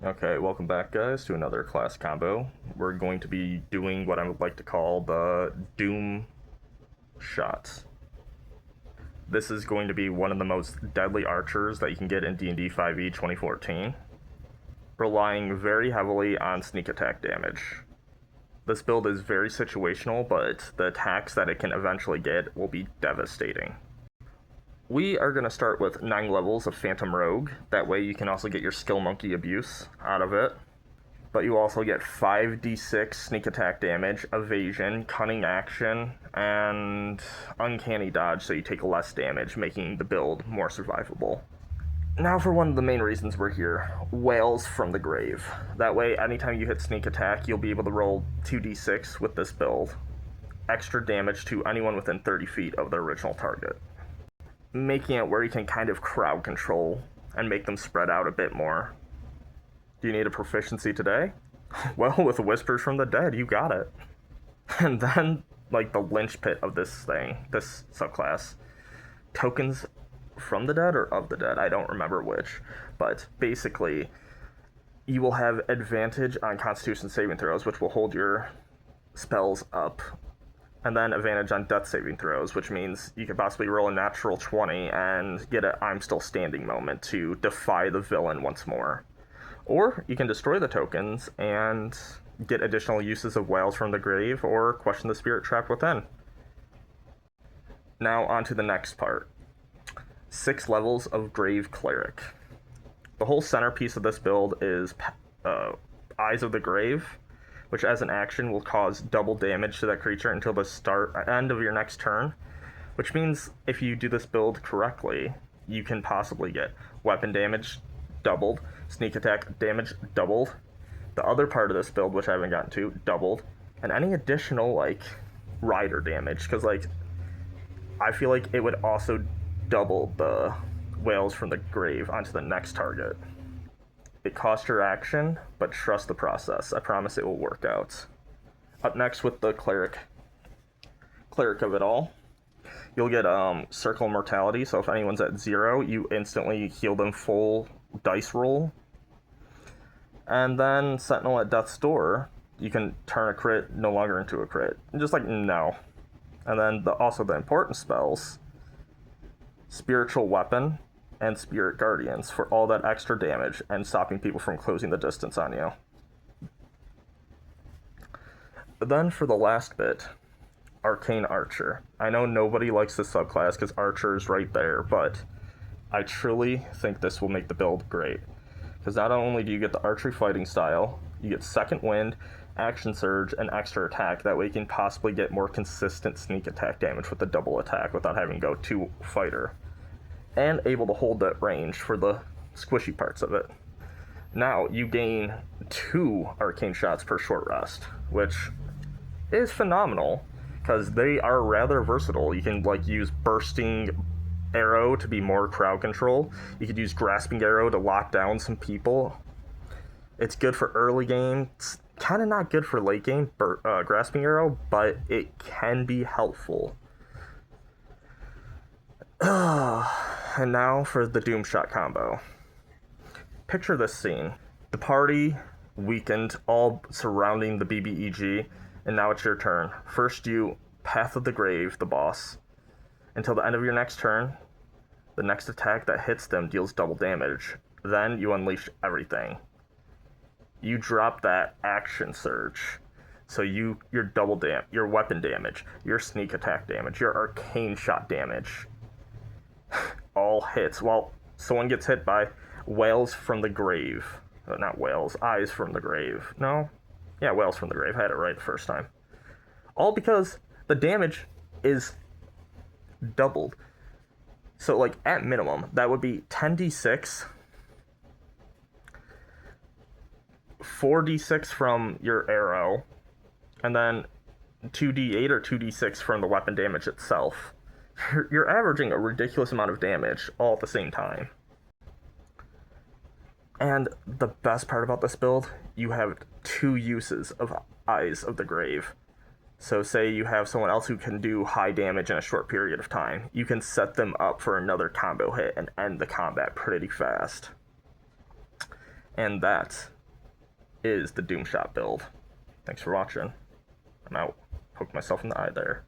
Okay, welcome back, guys, to another class combo. We're going to be doing what I would like to call the Doomshot. This is going to be one of the most deadly archers that you can get in D&D 5e 2014, relying very heavily on sneak attack damage. This build is very situational, but the attacks that it can eventually get will be devastating. We are going to start with 9 levels of Phantom Rogue. That way you can also get your Skill Monkey Abuse out of it. But you also get 5d6 sneak attack damage, evasion, cunning action, and uncanny dodge, so you take less damage, making the build more survivable. Now for one of the main reasons we're here, Whales from the Grave. That way, anytime you hit sneak attack, you'll be able to roll 2d6 with this build. Extra damage to anyone within 30 feet of the original target, making it where you can kind of crowd control and make them spread out a bit more. Do you need a proficiency today? Well, with Whispers from the Dead, you got it. And then, like, the linchpin of this thing, this subclass, Tokens from the Dead or of the Dead, I don't remember which, but basically, you will have advantage on Constitution saving throws, which will hold your spells up, and then advantage on death saving throws, which means you could possibly roll a natural 20 and get an I'm still standing moment to defy the villain once more. Or you can destroy the tokens and get additional uses of Whales from the Grave or question the spirit trapped within. Now on to the next part. 6 levels of Grave Cleric. The whole centerpiece of this build is Eyes of the Grave, which as an action will cause double damage to that creature until the end of your next turn, which means if you do this build correctly, you can possibly get weapon damage doubled, sneak attack damage doubled, the other part of this build, which I haven't gotten to, doubled, and any additional, like, rider damage, because, like, I feel like it would also double the Whales from the Grave onto the next target. It costs your action, but trust the process. I promise it will work out. Up next with the Cleric of it all, you'll get Circle Mortality, so if anyone's at 0, you instantly heal them full dice roll. And then Sentinel at Death's Door, you can turn a crit no longer into a crit. Just like, no. And then also the important spells, Spiritual Weapon and Spirit Guardians for all that extra damage and stopping people from closing the distance on you. Then for the last bit, Arcane Archer. I know nobody likes this subclass because Archer is right there, but I truly think this will make the build great. Because not only do you get the archery fighting style, you get Second Wind, Action Surge, and extra attack. That way you can possibly get more consistent sneak attack damage with the double attack without having to go 2 fighter. And able to hold that range for the squishy parts of it. Now, you gain 2 arcane shots per short rest, which is phenomenal, because they are rather versatile. You can, like, use Bursting Arrow to be more crowd control. You could use Grasping Arrow to lock down some people. It's good for early game. It's kind of not good for late game, Grasping Arrow, but it can be helpful. And now for the Doomshot combo. Picture this scene. The party weakened, all surrounding the BBEG, and now it's your turn. First you Path of the Grave, the boss. Until the end of your next turn, the next attack that hits them deals double damage. Then you unleash everything. You drop that Action Surge. So your your weapon damage, your sneak attack damage, your arcane shot damage, all hits while someone gets hit by Whales from the Grave. Not Whales, Eyes from the Grave. No? Yeah, Whales from the Grave. I had it right the first time. All because the damage is doubled. So, like, at minimum, that would be 10d6, 4d6 from your arrow, and then 2d8 or 2d6 from the weapon damage itself. You're averaging a ridiculous amount of damage all at the same time. And the best part about this build, you have 2 uses of Eyes of the Grave. So say you have someone else who can do high damage in a short period of time. You can set them up for another combo hit and end the combat pretty fast. And that is the Doomshot build. Thanks for watching. I'm out. Poked myself in the eye there.